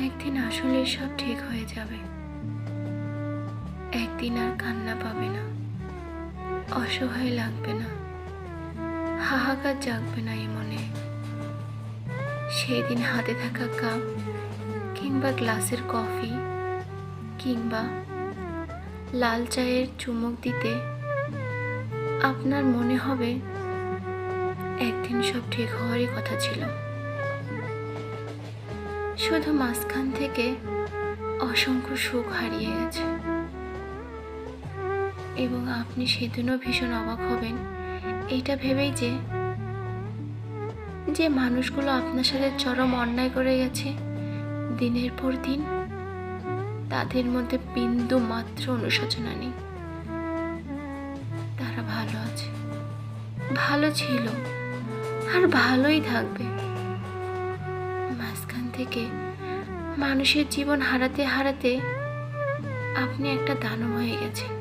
একদিন আসলে সব ঠিক হয়ে যাবে। একদিন আর কান্না পাবে না, অসহায় লাগবে না, হাহাকার জাগবে না এই মনে। সেই দিন হাতে থাকা কাপ কিংবা গ্লাসের কফি কিংবা লাল চায়ের চুমুক দিতে আপনার মনে হবে একদিন সব ঠিক হওয়ারই কথা ছিল। শুধু মাঝখান থেকে অসংখ্য সুখ হারিয়ে গেছে এবং আপনি সেদিনও ভীষণ অবাক হবেন এটা ভেবেই যে মানুষগুলো আপনার সাথে চরম অন্যায় করে গেছে দিনের পর দিন, তাদের মধ্যে বিন্দু মাত্র অনুশোচনা নেই। তারা ভালো আছে, ভালো ছিল আর ভালোই থাকবে। মাঝখান থেকে মানুষের জীবন হারাতে হারাতে আপনি একটা দানব হয়ে গেছেন।